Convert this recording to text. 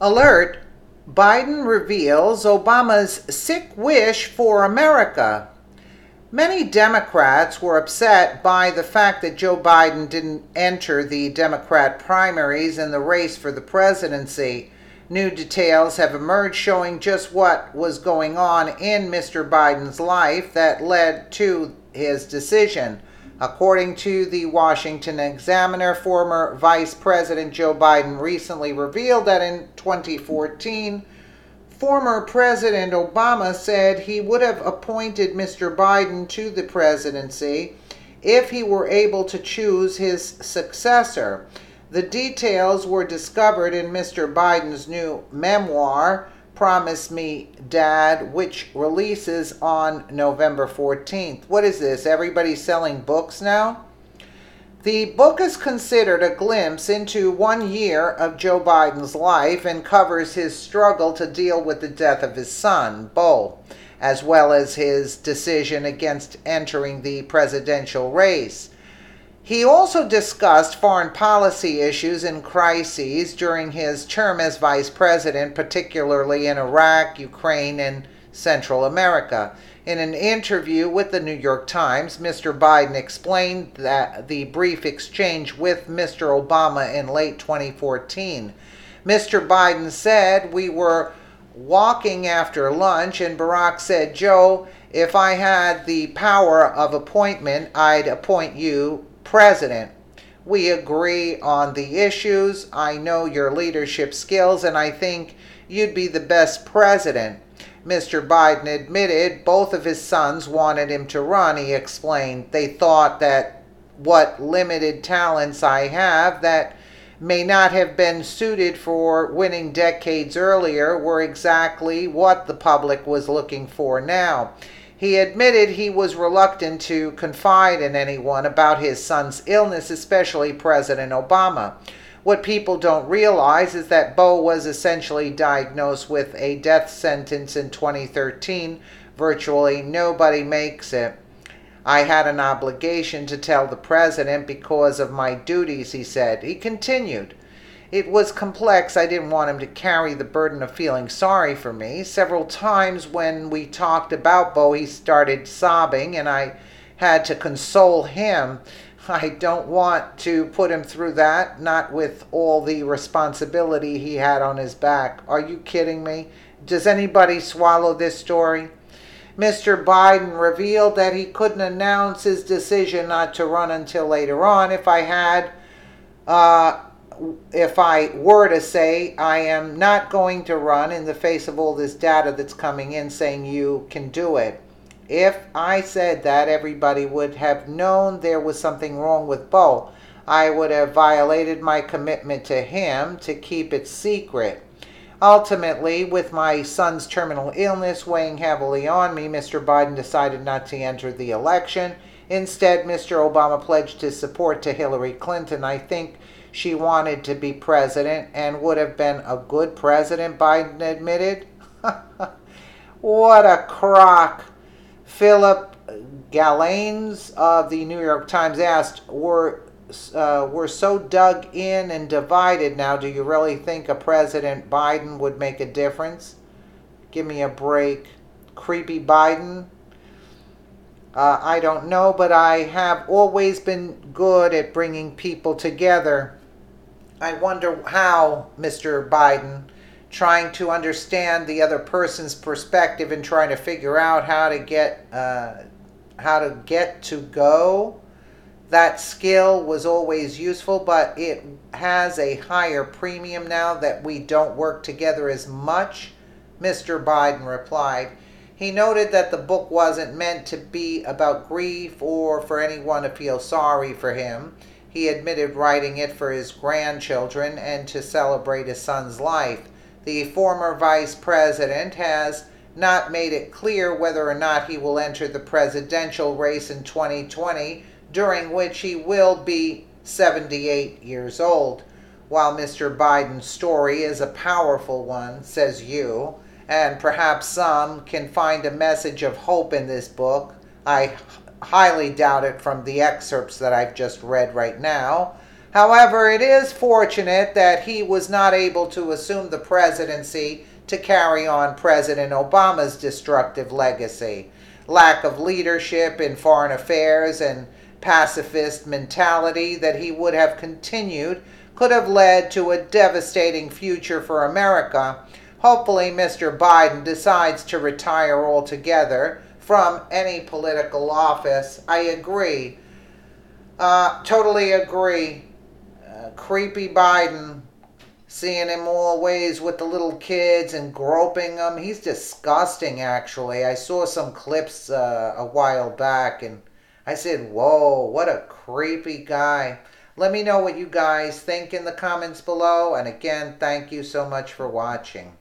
Alert: Biden reveals Obama's sick wish for America. Many Democrats were upset by the fact that Joe Biden didn't enter the Democrat primaries in the race for the presidency. New details have emerged showing just what was going on in Mr. Biden's life that led to his decision. According to the Washington Examiner, former Vice President Joe Biden recently revealed that in 2014, former President Obama said he would have appointed Mr. Biden to the presidency if he were able to choose his successor. The details were discovered in Mr. Biden's new memoir, Promise Me, Dad, which releases on November 14th. What is this? Everybody's selling books now? The book is considered a glimpse into 1 year of Joe Biden's life and covers his struggle to deal with the death of his son, Beau, as well as his decision against entering the presidential race. He also discussed foreign policy issues and crises during his term as vice president, particularly in Iraq, Ukraine, and Central America. In an interview with the New York Times, Mr. Biden explained that the brief exchange with Mr. Obama in late 2014. Mr. Biden said, "We were walking after lunch, and Barack said, 'Joe, if I had the power of appointment, I'd appoint you president. We agree on the issues. I know your leadership skills, and I think you'd be the best president.'" Mr. Biden admitted both of his sons wanted him to run. He explained, "They thought that what limited talents I have that may not have been suited for winning decades earlier were exactly what the public was looking for now." He admitted he was reluctant to confide in anyone about his son's illness, especially President Obama. What people don't realize is that Beau was essentially diagnosed with a death sentence in 2013. Virtually nobody makes it. "I had an obligation to tell the president because of my duties," he said. He continued, "It was complex. I didn't want him to carry the burden of feeling sorry for me. Several times when we talked about Beau, he started sobbing, and I had to console him. I don't want to put him through that, not with all the responsibility he had on his back." Are you kidding me? Does anybody swallow this story? Mr. Biden revealed that he couldn't announce his decision not to run until later on. If I were to say I am not going to run in the face of all this data that's coming in saying you can do it. If I said that, everybody would have known there was something wrong with Beau. I would have violated my commitment to him to keep it secret. Ultimately, with my son's terminal illness weighing heavily on me, Mr. Biden decided not to enter the election. Instead, Mr. Obama pledged his support to Hillary Clinton. I think she wanted to be president and would have been a good president, Biden admitted. What a crock. Philip Galanes of the New York Times asked, we're so dug in and divided now. Do you really think a President Biden would make a difference? Give me a break. Creepy Biden? I don't know, but I have always been good at bringing people together. I wonder how, Mr. Biden, trying to understand the other person's perspective and trying to figure out how to get to go. That skill was always useful, but it has a higher premium now that we don't work together as much, Mr. Biden replied. He noted that the book wasn't meant to be about grief or for anyone to feel sorry for him. He admitted writing it for his grandchildren and to celebrate his son's life. The former vice president has not made it clear whether or not he will enter the presidential race in 2020, during which he will be 78 years old. While Mr. Biden's story is a powerful one, says you, and perhaps some can find a message of hope in this book, I highly doubt it from the excerpts that I've just read right now. However, it is fortunate that he was not able to assume the presidency to carry on President Obama's destructive legacy. Lack of leadership in foreign affairs and pacifist mentality that he would have continued could have led to a devastating future for America. Hopefully, Mr. Biden decides to retire altogether from any political office. I agree. Totally agree. Creepy Biden, seeing him always with the little kids and groping them. He's disgusting, actually. I saw some clips a while back and I said, whoa, what a creepy guy. Let me know what you guys think in the comments below. And again, thank you so much for watching.